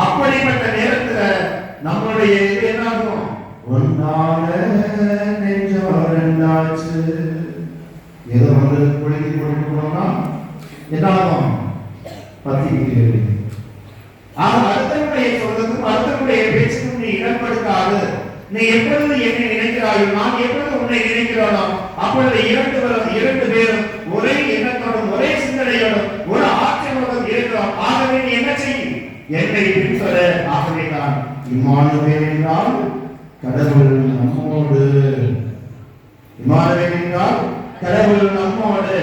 அப்படிப்பட்ட நேரத்துல நம்மளுடைய இது என்னாகும்? ஒன்றான நெஞ்சாச்சு ஏதோ வந்து பொழுதி போட்டு போனோம்னா என்னாகும்? பத்தி அடுத்தவருடைய சொல்றதுக்கும் அடுத்தவருடைய பேச்சுக்கும் நீ இடம் கொடுக்காது. நீ எப்பொழுது என்னை நினைக்கிறாயோ, நான் எப்பொழுது உன்னை நினைக்கிறானோ, அப்பொழுது இரண்டு பேரும் ஒரே எண்ணத்தோடும் ஒரே சிந்தனையோடும் ஒரு ஆற்றலோடும் இருக்கிறோம். ஆகவே நீ என்ன செய்யும்? என்னை பின்தொட. ஆகவே நான் இம்மானுவேல் என்றால் கடவுள் நம்மோடு. இம்மானுவேல் என்றால் கடவுள் நம்மோடு.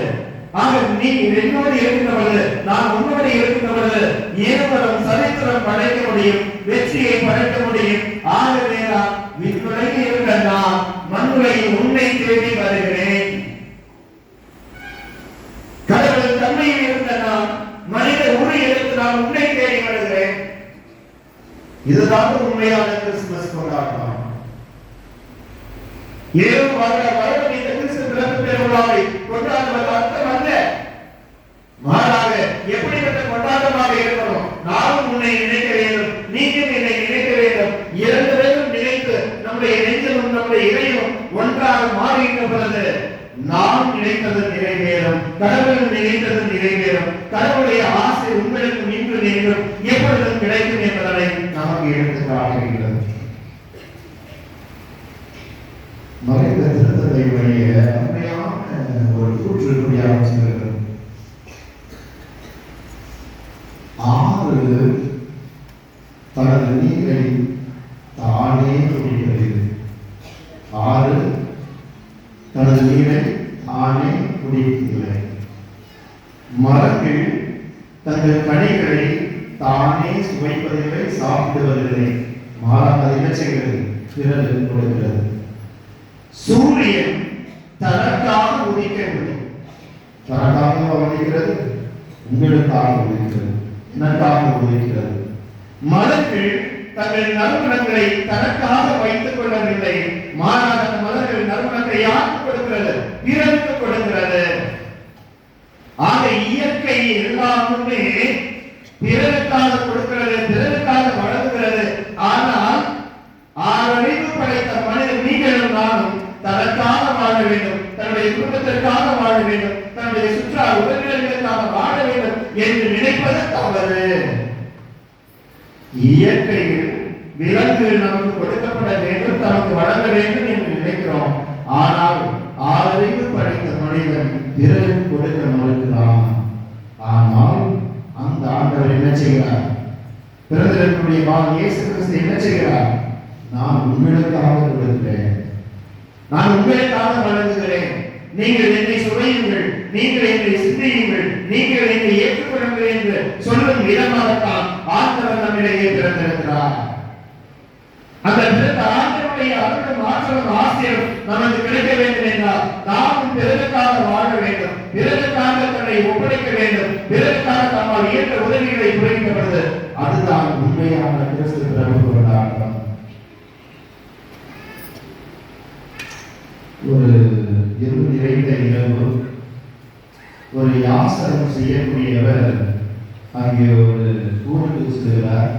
ஆக நீ என்னோடு இருக்கின்றவர்கள், நான் உன்னோடு இருக்கின்றவர்கள், ஏவரும் சரித்திரம் படைக்க முடியும், வெற்றியை படைக்க முடியும். ஆகவே நான் விண்ணுலகில் இருந்த நான் மண்ணுலகில் உன்னை தேடி வருகிறேன். கடவுள் தன்மையில் இருந்த நான் மனித உரு எடுத்து நான் உன்னை தேடி வருகிறேன். இதுதான் உண்மையான கிறிஸ்துமஸ் கொண்டாட்டம். ஏதோ வருடம் இந்த கிறிஸ்து பிறப்பு பெருவிழாவை கொண்டாடுவது அர்த்தம் அல்ல. மாறாக எப்படிப்பட்ட கொண்டாட்டமாக இருக்கணும்? நானும் உன்னை நினைக்க வேண்டும், நீங்களும் என்னை நினைக்க வேண்டும். இரண்டு பேரும் நினைத்து நம்முடைய நெஞ்சலும் நம்முடைய இதயம் ஒன்றாக மாறுகின்ற பொழுது நாம் நினைத்தது நிறைவேறும், கடவுள் நினைத்தது நிறைவேறும். கடவுளுடைய ஆசை உங்களுக்கு இன்று நேரும் எப்பொழுதும் கிடைக்கும் என்பதை நமக்கு எடுத்து காட்டுகிறது. மறைந்த திருத்தந்தையுடைய அருமையான ஒரு கூற்று ஆரம்பிச்சிருக்கிறது. ஆறு தனது நீரை தானே குடிக்கிறது. ஆறு தனது நீரை தானே குடிக்கவில்லை. மரங்கள் தங்கள் கனிகளை தானே சுவைப்பதில்லை, சாப்பிடுவதில்லை. மாறாக என்ன செய்கிறது? பிறருக்கு கொடுக்கிறது. சூரியன் தனக்காக உதிக்கவில்லை. தனக்காக உதிக்கிறது, உங்களுக்காக உதிக்கிறது, எனக்காக உதிக்கிறது. மலர்கள் தங்கள் நறுமணங்களை தனக்காக வைத்துக் கொள்ளவில்லை. மாறாக மலர்கள் நறுமணத்தை யாருக்கு கொடுக்கிறது? பிறருக்கு கொடுக்கிறது. ஆக இயற்கை எல்லாமே பிறருக்காக கொடுக்கிறது, பிறருக்காக வழங்குகிறது. ஆனால் ஆறறிவு படைத்த மனிதன் நீங்களும் நானும் தனக்காக வாழ வேண்டும், தன்னுடைய குடும்பத்திற்காக வாழ வேண்டும், தன்னுடைய சுற்றார் உறவினர்களுக்காக வாழ வேண்டும் என்று நினைப்பது தவறு. இயற்கையில் விலங்கு நமக்கு கொடுக்கப்பட வேண்டும், நமக்கு வழங்க வேண்டும் என்று நினைக்கிறோம். ஆனால் ஆறறிவு படைத்த மனிதன் பிறருக்கு கொடுக்க மறுக்கிறான். ஆனால் அந்த ஆண்டவர் என்ன செய்கிறார்? பிறந்தவர்களுடைய மகன் இயேசு கிறிஸ்து என்ன செய்கிறார்? நான் உங்களுக்காக கொடுக்கிறேன், நான் உங்களுக்காக வழங்குகிறேன். நீங்கள் என்னை சுவையுங்கள், நீங்கள் என்னை சிந்தியுங்கள், நீங்கள் என்னை ஏற்றுக்கொள்ளுங்கள் என்று சொல்லும் விதமாகத்தான் ஆண்டவர் நம்மிடையே பிறந்திருக்கிறார். அந்த பிறந்த ஆண்டவருடைய அருளும் ஆற்றலும் ஆசிரியரும் நமக்கு கிடைக்க வேண்டும் என்றால் நாமும் பிறருக்காக வாழ வேண்டும், பிறருக்காக தன்னை ஒப்படைக்க வேண்டும், பிறருக்காக நம்மால் இயன்ற உதவிகளை புரிவிக்கப்படுது. அதுதான் உண்மையான கிறிஸ்து பிறப்பு கொண்டாட்டம். ஒரு இருள் நிறைந்த இரவு, ஒரு யாசகம் செய்யக்கூடியவர் அங்கே ஒரு ஊருக்கு செல்கிறார்.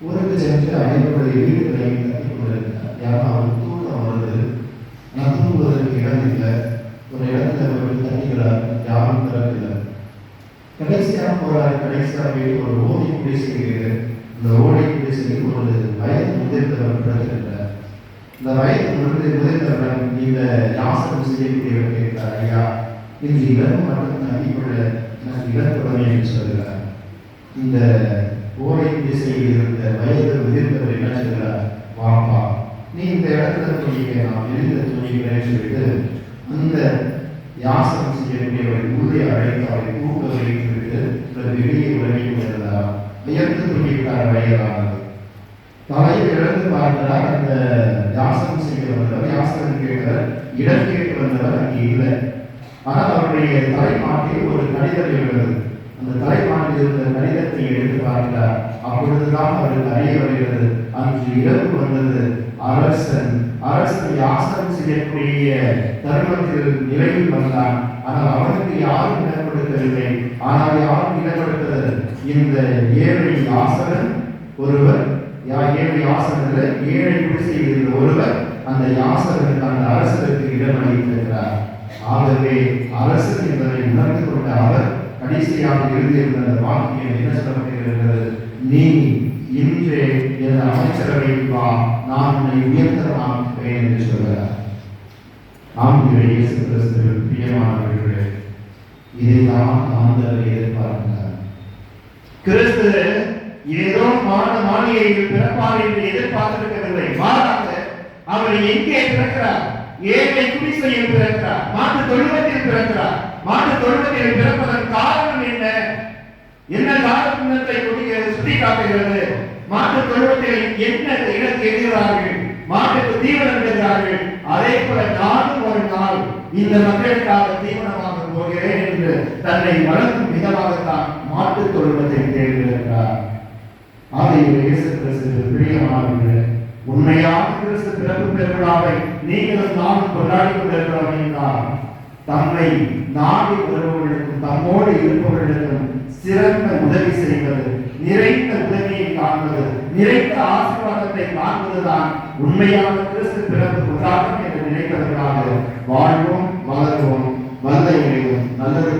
ஊருக்கு சென்று அனைவருடைய வீடுகளை கட்டிக் கொண்டிருக்கிறார். யாரும் அவருக்கு தூக்கம் வருது, நான் தூங்குவதற்கு இடம் இல்லை. ஒரு இடத்துல அவர்கள் தட்டிக்கிறார், யாரும் திறக்கல. கடைசியாக போறாரு. கடைசியாக போய் ஒரு ஓடி குடிசைக்கு, இந்த ஓடி குடிசைக்கு ஒரு வயது முதிர்ந்தவர் பிறந்திருக்கிறார். இந்த வயது முதிர்ந்தவர் இந்த யாசகம் செய்யக்கூடியவர் கேட்கிறார், ஐயா இந்த இடம் மட்டும் தங்கிக்கொள்ள எனக்கு இடத்துடன் என்று சொல்கிறார். இந்த ஓடை திசையில் இருந்த வயது முதிர்ந்தவர் என்ன சொல்கிறார்? வாப்பா, நீ இந்த இடத்துல துணிக்க, நான் எழுத துணிக்கிறேன்னு சொல்லிட்டு அந்த யாசகம் செய்யக்கூடியவரை உள்ளே அழைத்து அவரை கூட்ட வைத்துவிட்டு வெளியே உலகி கொண்டிருந்தார். உயர்ந்து துணிவிட்டார் வயதானது. தலையில் இழந்து பார்க்கிறார். அந்த யாசகம் செய்ய வந்தவர், யாசகம் கேட்டவர், இடம் கேட்டு வந்தவர் அங்கே இல்லை. ஆனால் அவருடைய தலைமாட்டில் ஒரு கடிதம் எழுந்தது. அந்த தலைமாட்டில் இருந்த கடிதத்தை எடுத்து பார்க்கிறார். அப்பொழுதுதான் அவருக்கு அறிய வருகிறது, அன்று இரவு வந்தது அரசன் யாசகம் செய்யக்கூடிய தருணத்தில் நிலையில் வந்தான். ஆனால் அவனுக்கு யாரும் இடம் கொடுக்கவில்லை. ஆனால் யாரும் இடம் கொடுத்தது? இந்த ஏழை யாசகன் ஒருவர் 7 யாசகர்கள் 7 குடிசையில் இருந்த ஒருவர் அந்த யாசகருக்கு அந்த அரசருக்கு இடம் அளித்திருக்கிறார். ஆகவே அரசர் என்பதை உணர்ந்து கொண்ட அவர் கடைசியாக எழுதியிருந்த அந்த வாக்கியம் என்ன சொல்லப்பட்டிருக்கிறது? நீ இன்றே எனது அமைச்சரவையில் வா, நான் உன்னை உயர்த்தமாக்குவேன் என்று சொல்கிறார். ஆண்டவரே இயேசு கிறிஸ்துவின் பிரியமானவர்களே, இதைதான் ஆண்டவர் எதிர்பார்க்கிறார். கிறிஸ்து ஏதோ மாளிகையில் பிறப்பார் என்று எதிர்பார்த்திருக்கவில்லை. மாறாக அவர் எங்கே பிறக்கிறார்? ஏழை குடிசையில் பிறக்கிறார். மாட்டு தொழுவத்தில் பிறக்கிறார். மாட்டு தொழுவத்தில் பிறப்பதன் காரணம் என்ன? என்ன காரணத்தை சுட்டி காட்டுகிறது? மாட்டு தொழுவத்தில் என்ன இலக்கு எழுதுகிறார்கள்? மாட்டுக்கு தீவனம் எழுதுகிறார்கள். அதே போல நானும் ஒரு நாள் இந்த மக்களுக்காக தீவனமாக போகிறேன் என்று தன்னை வளர்க்கும் விதமாகத்தான் மாட்டு தொழுவத்தை தேர்ந்தெடுக்கிறார். ஆகையால் இயேசு கிறிஸ்து பிரியமானவர்களே, உண்மையான கிறிஸ்து பிறப்பு பெருவிழாவை நீங்களும் நானும் கொண்டாடி கொண்டிருக்கிறோம் என்றால் தம்மை நாடி வருபவர்களுக்கும் தம்மோடு இருப்பவர்களுக்கும் சிறந்த உதவி செய்வது, நிறைந்த உதவியை காண்பது, நிறைந்த ஆசீர்வாதத்தை காண்பதுதான் உண்மையான கிறிஸ்து பிறப்பு கொண்டாட்டம் என்று நினைப்பதற்காக வாழ்வோம், வளர்வோம், வல்ல இறைவன் நல்லது